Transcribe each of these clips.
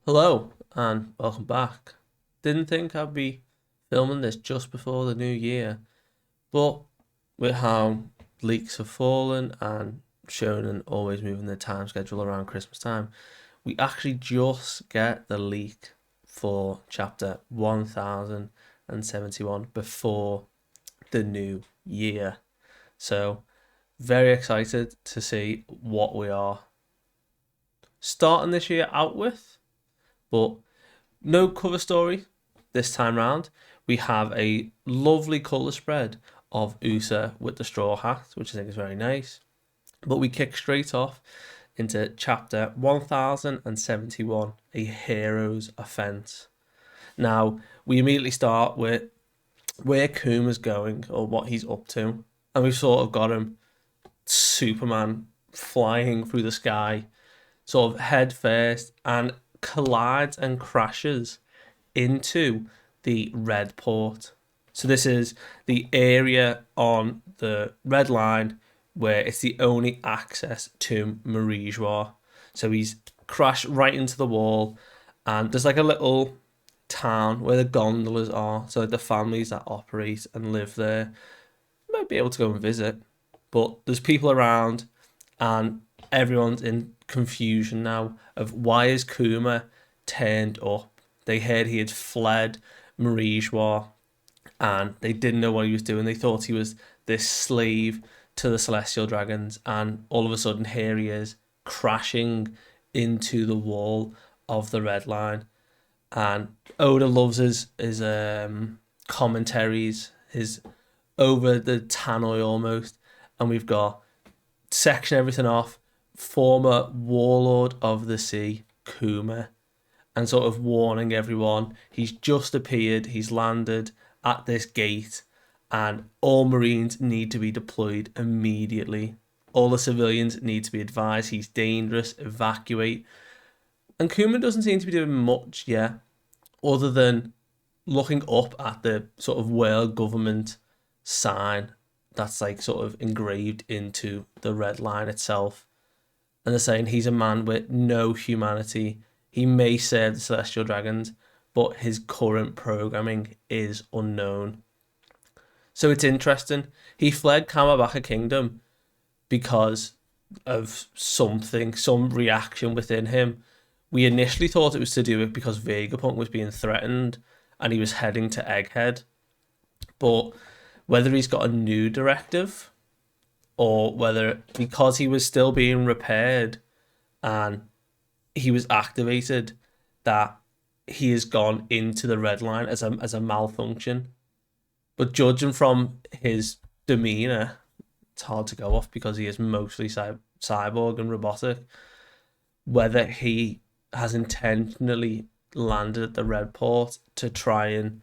Hello and welcome back. Didn't think I'd be filming this just before the new year, but with how leaks have fallen and Shonen always moving their time schedule around Christmas time, we actually just get the leak for chapter 1071 before the new year. So, very excited to see what we are starting this year out with, but no cover story this time round. We have a lovely colour spread of Usa with the straw hat, which I think is very nice. But we kick straight off into chapter 1071, A Hero's Offence. Now, we immediately start with where Kuma's going or what he's up to. And we've sort of got him Superman flying through the sky, sort of head first, and collides and crashes into the red port. So this is the area on the red line where it's the only access to Marijois. So he's crashed right into the wall, and there's like a little town where the gondolas are. So the families that operate and live there might be able to go and visit, but there's people around, and everyone's in confusion now of why is Kuma turned up. They heard he had fled Marijois, and they didn't know what he was doing. They thought he was this slave to the celestial dragons, and all of a sudden here he is crashing into the wall of the red line. And Oda loves his commentaries, his over the tannoy almost, and we've got section everything off. Former warlord of the sea, Kuma, and sort of warning everyone he's just appeared, he's landed at this gate, and all Marines need to be deployed immediately. All the civilians need to be advised he's dangerous, evacuate. And Kuma doesn't seem to be doing much yet, other than looking up at the sort of world government sign that's like sort of engraved into the red line itself. And they're saying he's a man with no humanity. He may serve the celestial dragons, but his current programming is unknown. So it's interesting. He fled Kamabaka Kingdom because of something, some reaction within him. We initially thought it was to do with because Vegapunk was being threatened and he was heading to Egghead. But whether he's got a new directive or whether because he was still being repaired and he was activated, that he has gone into the red line as a malfunction. But judging from his demeanor, it's hard to go off because he is mostly cyborg and robotic. Whether he has intentionally landed at the red port to try and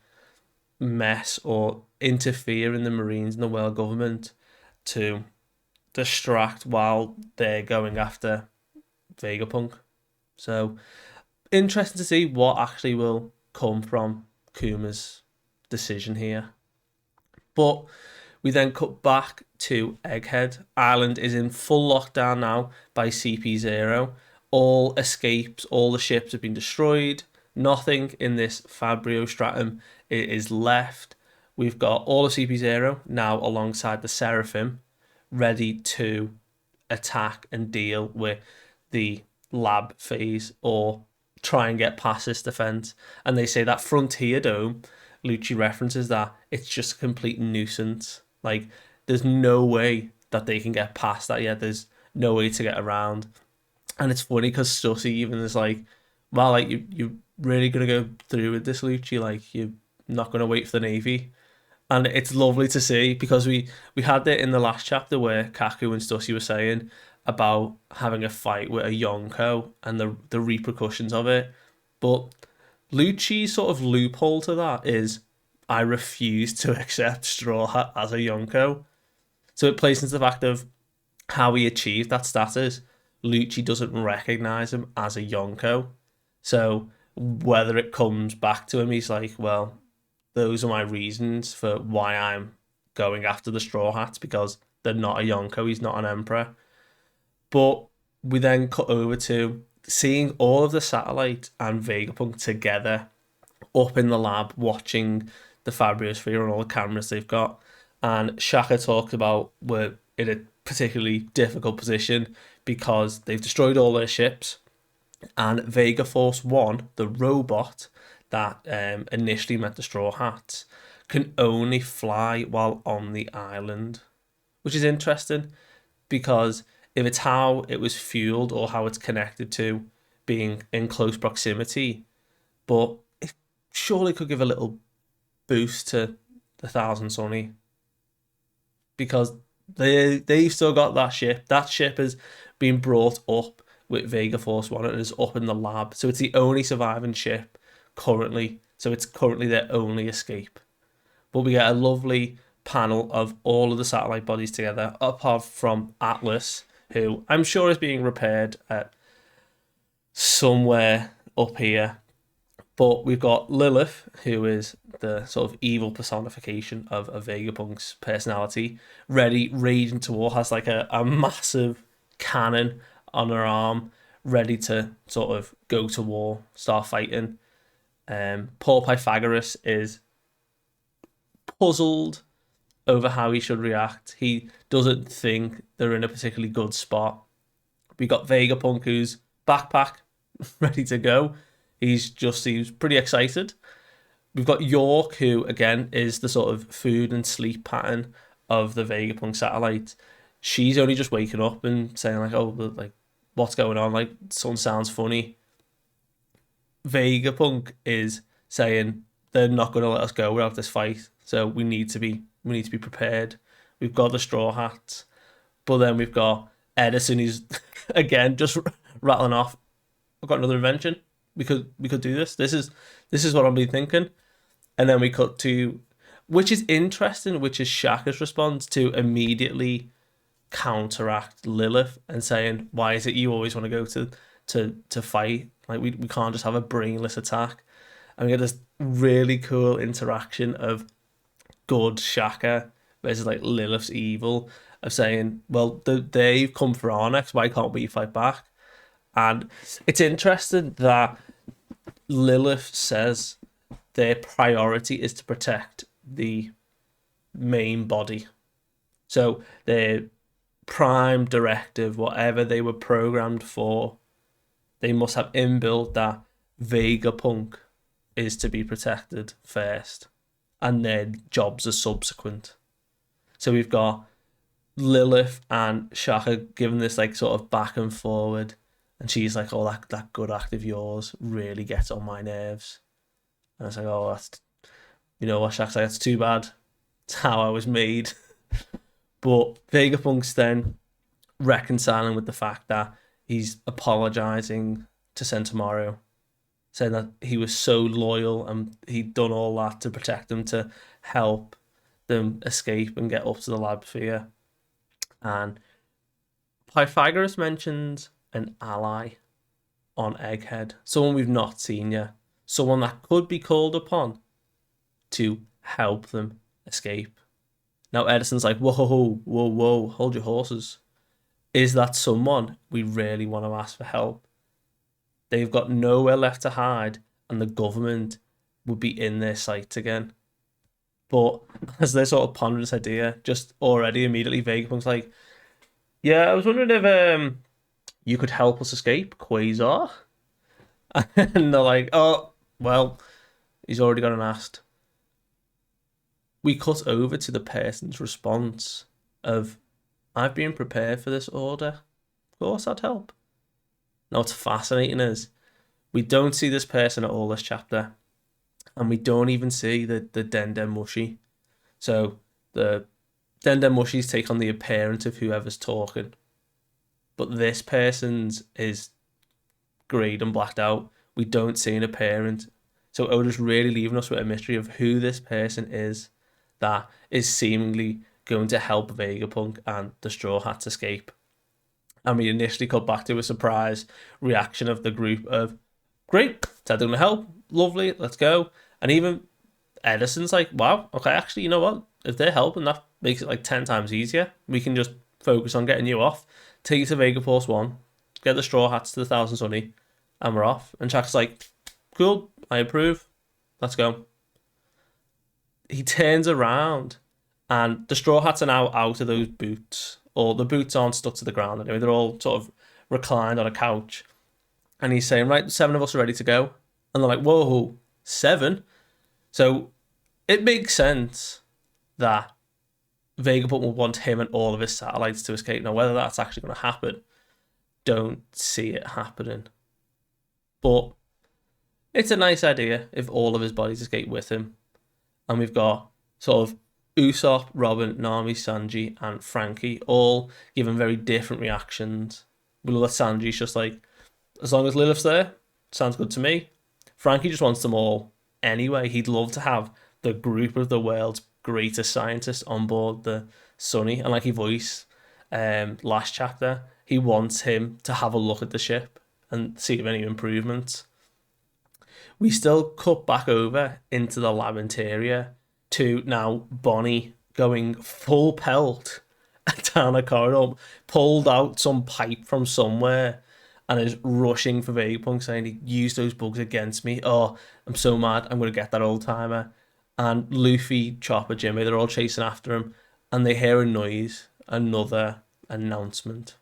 mess or interfere in the Marines and the world government to distract while they're going after Vegapunk. So interesting to see what actually will come from Kuma's decision here. But we then cut back to Egghead. Island is in full lockdown now by CP0. All escapes, all the ships have been destroyed. Nothing in this Fabrio stratum is left. We've got all of CP0 now alongside the Seraphim, ready to attack and deal with the lab phase or try and get past this defense. And they say that Frontier Dome, Lucci references that it's just a complete nuisance. Like, there's no way that they can get past that yet. There's no way to get around. And it's funny because Stussy even is like, well, like, you're really going to go through with this, Lucci? Like, you're not going to wait for the Navy? And it's lovely to see because we had it in the last chapter where Kaku and Stussy were saying about having a fight with a Yonko and the repercussions of it. But Lucci's sort of loophole to that is I refuse to accept Straw Hat as a Yonko. So it plays into the fact of how he achieved that status. Lucci doesn't recognize him as a Yonko. So whether it comes back to him, he's like, well, those are my reasons for why I'm going after the Straw Hats because they're not a Yonko, he's not an Emperor. But we then cut over to seeing all of the satellite and Vegapunk together up in the lab watching the Fabriosphere and all the cameras they've got. And Shaka talked about we're in a particularly difficult position because they've destroyed all their ships, and Vega Force 1, the robot that initially met the Straw Hats, can only fly while on the island, which is interesting because if it's how it was fueled or how it's connected to being in close proximity, but it surely could give a little boost to the Thousand Sunny because they've still got that ship. That ship has been brought up with Vega Force 1 and is up in the lab. So it's the only surviving ship currently. So it's currently their only escape. But we get a lovely panel of all of the satellite bodies together, apart from Atlas, who I'm sure is being repaired at somewhere up here. But we've got Lilith, who is the sort of evil personification of Vegapunk's personality, ready, raging to war, has like a massive cannon on her arm, ready to sort of go to war, start fighting. Poor Pythagoras is puzzled over how he should react. He doesn't think they're in a particularly good spot. We got Vegapunk, who's backpack, ready to go. He seems pretty excited. We've got York, who again is the sort of food and sleep pattern of the Vegapunk satellite. She's only just waking up and saying like, "Oh, like what's going on? Like something sounds funny." Vegapunk is saying they're not going to let us go without this fight, so we need to be prepared. We've got the Straw Hats, but then we've got Edison, who's again just rattling off. I've got another invention. We could do this. This is what I've been thinking. And then we cut to, which is interesting, which is Shaka's response to immediately counteract Lilith and saying, "Why is it you always want to go to fight? Like we can't just have a brainless attack." And we get this really cool interaction of good Shaka versus like Lilith's evil, of saying, "Well, they've come for our necks. Why can't we fight back?" And it's interesting that Lilith says their priority is to protect the main body. So their prime directive, whatever they were programmed for, they must have inbuilt that Vegapunk is to be protected first, and their jobs are subsequent. So we've got Lilith and Shaka giving this like sort of back and forward. And she's like, "Oh, that good act of yours really gets on my nerves." And it's like, "Oh, that's, you know what, Shaq's like, that's too bad. It's how I was made." But Vegapunk's then reconciling with the fact that he's apologising to Sentomaru, saying that he was so loyal and he'd done all that to protect them, to help them escape and get up to the lab sphere. And Pythagoras mentions an ally on Egghead, someone we've not seen yet, someone that could be called upon to help them escape. Now Edison's like, whoa, hold your horses. Is that someone we really want to ask for help? They've got nowhere left to hide, and the government would be in their sights again. But as they're sort of pondering this idea, just already immediately Vegapunk's like, "Yeah, I was wondering if you could help us escape, Quasar." And they're like, "Oh, well, he's already got an asked." We cut over to the person's response of, "I've been prepared for this order. Of course I'd help." Now what's fascinating is we don't see this person at all this chapter, and we don't even see the Denden Mushi. So the Denden Mushis take on the appearance of whoever's talking. But this person's is greyed and blacked out. We don't see an appearance. So Oda's really leaving us with a mystery of who this person is that is seemingly going to help Vegapunk and the Straw Hats escape. And we initially cut back to a surprise reaction of the group of, "Great, said they're going to help. Lovely, let's go." And even Edison's like, "Wow, okay, actually, you know what? If they're helping, that makes it like 10 times easier. We can just focus on getting you off. Take you to Vega Force 1. get the Straw Hats to the Thousand Sunny, and we're off. And Shaq's like, cool, I approve. Let's go. He turns around, and the Straw Hats are now out of those boots, or the boots aren't stuck to the ground anyway. They're all sort of reclined on a couch. And he's saying, right, 7 of us are ready to go. And they're like, whoa, 7? So it makes sense that Vegapunk will want him and all of his satellites to escape. Now, whether that's actually going to happen, don't see it happening. But it's a nice idea if all of his bodies escape with him. And we've got sort of Usopp, Robin, Nami, Sanji, and Frankie all giving very different reactions. We'll let Sanji's just like, as long as Lilith's there, sounds good to me. Frankie just wants them all anyway. He'd love to have the group of the world's greatest scientists on board the Sunny. And like he voiced last chapter, he wants him to have a look at the ship and see if any improvements. We still cut back over into the lab interior to now Bonney going full pelt down a corridor, pulled out some pipe from somewhere and is rushing for Vegapunk, saying he used those bugs against me. Oh, I'm so mad. I'm going to get that old timer. And Luffy, Chopper, Jimmy, they're all chasing after him. And they hear a noise, another announcement,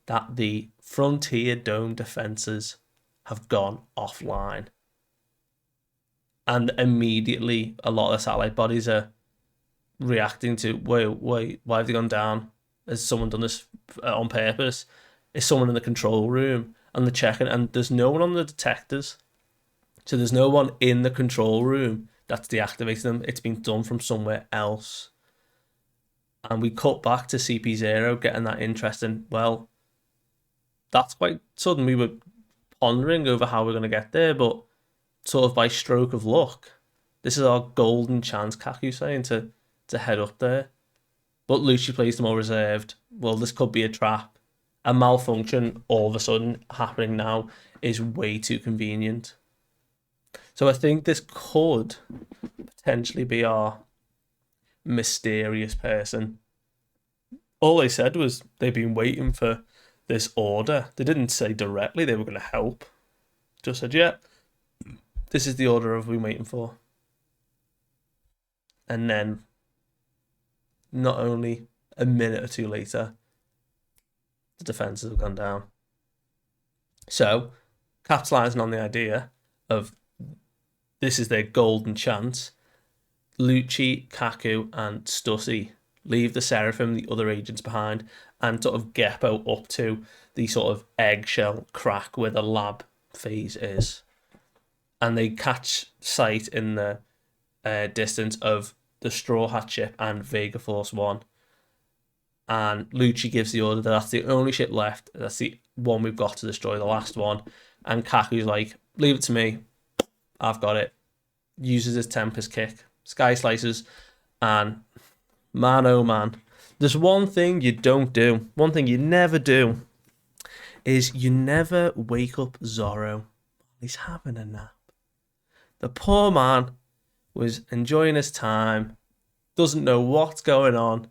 that the Frontier Dome defenses have gone offline. And immediately, a lot of the satellite bodies are reacting to, wait, why have they gone down? Has someone done this on purpose? Is someone in the control room? And they're checking, and there's no one on the detectors. So there's no one in the control room that's deactivating them. It's been done from somewhere else. And we cut back to CP0 getting that interesting. Well, that's quite sudden. We were pondering over how we're going to get there, but sort of by stroke of luck, this is our golden chance, Kaku saying, to head up there. But Lucci plays the more reserved. Well, this could be a trap. A malfunction all of a sudden happening now is way too convenient. So I think this could potentially be our mysterious person. All they said was they've been waiting for this order. They didn't say directly they were going to help. Just said, yeah, this is the order I've been waiting for. And then, not only a minute or two later, the defences have gone down. So, capitalising on the idea of this is their golden chance, Lucci, Kaku, and Stussy leave the Seraphim, the other agents behind, and sort of Geppo up to the sort of eggshell crack where the lab phase is. And they catch sight in the distance of the Straw Hat ship and Vega Force 1. And Lucci gives the order that that's the only ship left. That's the one we've got to destroy, the last one. And Kaku's like, leave it to me. I've got it. Uses his Tempest Kick. Sky Slices. And man, oh man. There's one thing you don't do. One thing you never do. Is you never wake up Zoro. He's having a nap. The poor man was enjoying his time. Doesn't know what's going on.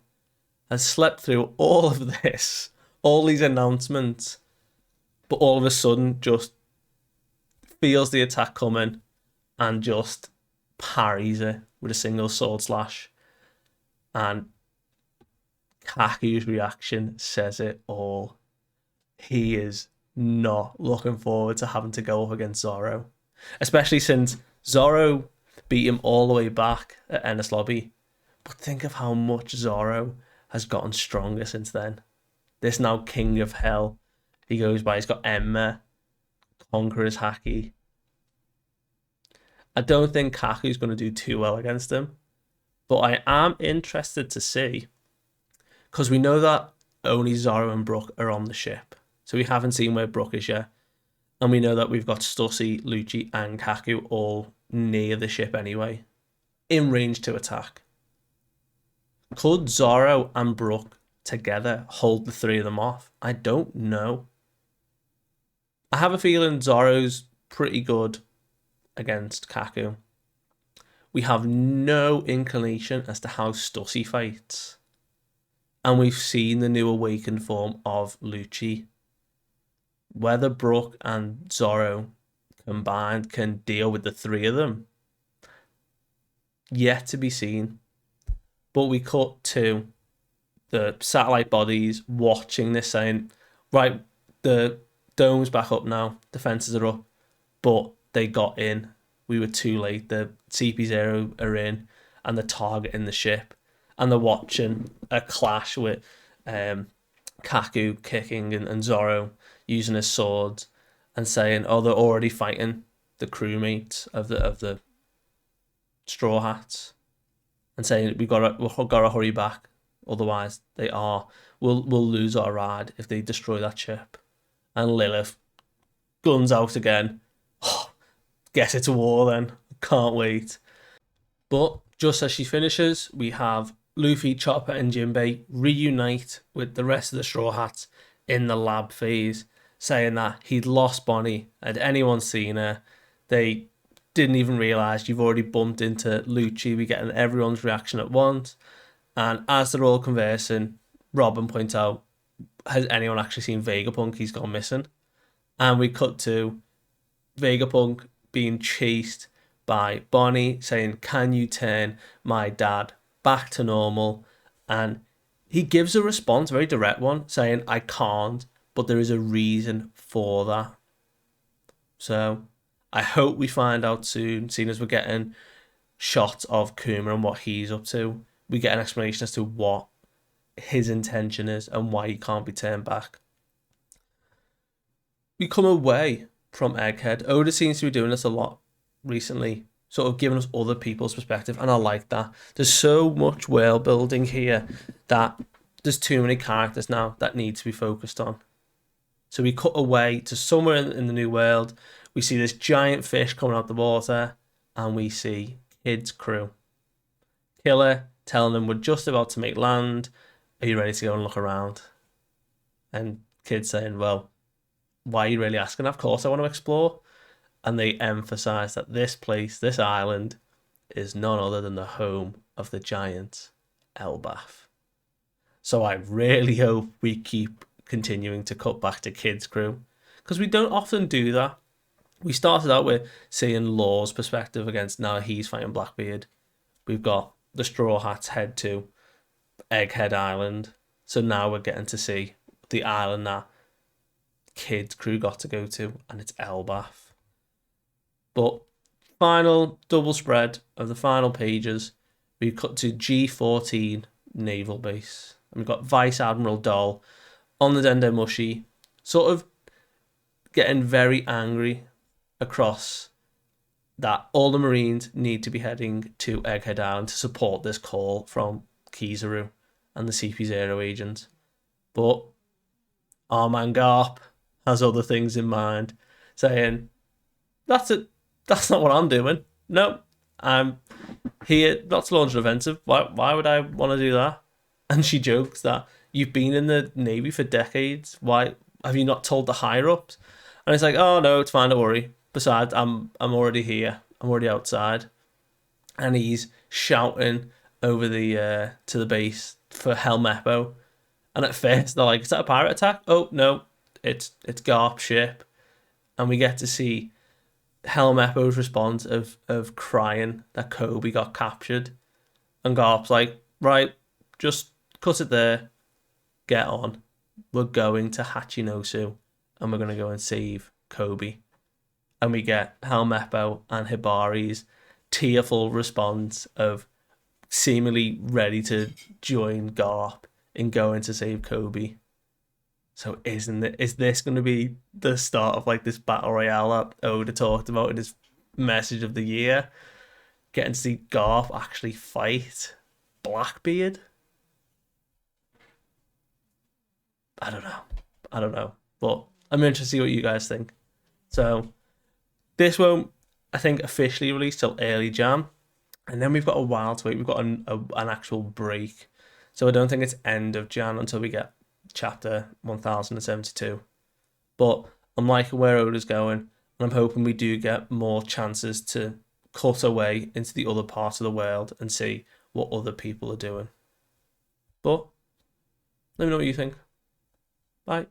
Has slept through all of this, all these announcements, but all of a sudden just feels the attack coming and just parries it with a single sword slash. And Kaku's reaction says it all. He is not looking forward to having to go up against Zoro, especially since Zoro beat him all the way back at Enies Lobby. But think of how much Zoro has gotten stronger since then. This now King of Hell. He goes by, he's got Emma, Conqueror's Haki. I don't think Kaku's going to do too well against him. But I am interested to see, because we know that only Zoro and Brook are on the ship. So we haven't seen where Brook is yet. And we know that we've got Stussy, Lucci, and Kaku all near the ship anyway, in range to attack. Could Zoro and Brook together hold the three of them off? I don't know. I have a feeling Zoro's pretty good against Kaku. We have no inclination as to how Stussy fights. And we've seen the new awakened form of Lucci. Whether Brook and Zoro combined can deal with the three of them, yet to be seen. But we cut to the satellite bodies watching this, saying, right, the dome's back up now, defenses are up, but they got in. We were too late. The CP0 are in, and they're targeting the ship, and they're watching a clash with Kaku kicking and Zoro using his swords, and saying, "Oh, they're already fighting the crewmates of the Straw Hats," and saying, we've got to hurry back, otherwise we'll lose our ride if they destroy that ship." And Lilith guns out again. Oh, guess it's a war then. Can't wait. But just as she finishes, we have Luffy, Chopper, and Jinbei reunite with the rest of the Straw Hats in the lab phase, saying that he'd lost Bonney. Had anyone seen her, they didn't even realise you've already bumped into Lucci. We're getting everyone's reaction at once. And as they're all conversing, Robin points out, has anyone actually seen Vegapunk? He's gone missing. And we cut to Vegapunk being chased by Bonney, saying, "Can you turn my dad back to normal?" And he gives a response, a very direct one, saying, "I can't, but there is a reason for that." So I hope we find out soon, seeing as we're getting shots of Kuma and what he's up to. We get an explanation as to what his intention is and why he can't be turned back. We come away from Egghead. Oda seems to be doing this a lot recently, sort of giving us other people's perspective, and I like that. There's so much world building here that there's too many characters now that need to be focused on. So we cut away to somewhere in the new world. We see this giant fish coming out the water, and we see Kid's crew. Killer telling them, "We're just about to make land. Are you ready to go and look around?" And Kid saying, "Well, why are you really asking? Of course I want to explore." And they emphasize that this place, this island, is none other than the home of the giant Elbaf. So I really hope we keep continuing to cut back to Kid's crew, because we don't often do that. We started out with seeing Law's perspective against now he's fighting Blackbeard. We've got the Straw Hats head to Egghead Island. So now we're getting to see the island that Kid's crew got to go to, and it's Elbaf. But final double spread of the final pages, we cut to G14 Naval Base. And we've got Vice Admiral Doll on the Dendo Mushi, sort of getting very angry across that all the Marines need to be heading to Egghead Island to support this call from Kizaru and the CP0 agents. But our man GARP has other things in mind, saying, that's not what I'm doing. No, I'm here not to launch an offensive. Why would I want to do that? And she jokes that you've been in the Navy for decades. Why have you not told the higher ups? And it's like, oh no, it's fine, don't worry. Besides, I'm already here. I'm already outside. And he's shouting over the to the base for Helmeppo. And at first they're like, is that a pirate attack? Oh no, it's GARP ship. And we get to see Helmeppo's response of crying that Kobe got captured. And GARP's like, right, just cut it there. Get on. We're going to Hachinosu and we're going to go and save Kobe. And we get Helmeppo and Hibari's tearful response of seemingly ready to join GARP in going to save Kobe. So is this going to be the start of like this battle royale that Oda talked about in his message of the year? Getting to see GARP actually fight Blackbeard? I don't know. But I'm interested to see what you guys think. So this won't, I think, officially release till early Jan. And then we've got a while to wait. We've got an actual break. So I don't think it's end of Jan until we get chapter 1072. But I'm liking where Oda's going. And I'm hoping we do get more chances to cut away into the other parts of the world and see what other people are doing. But let me know what you think. Bye.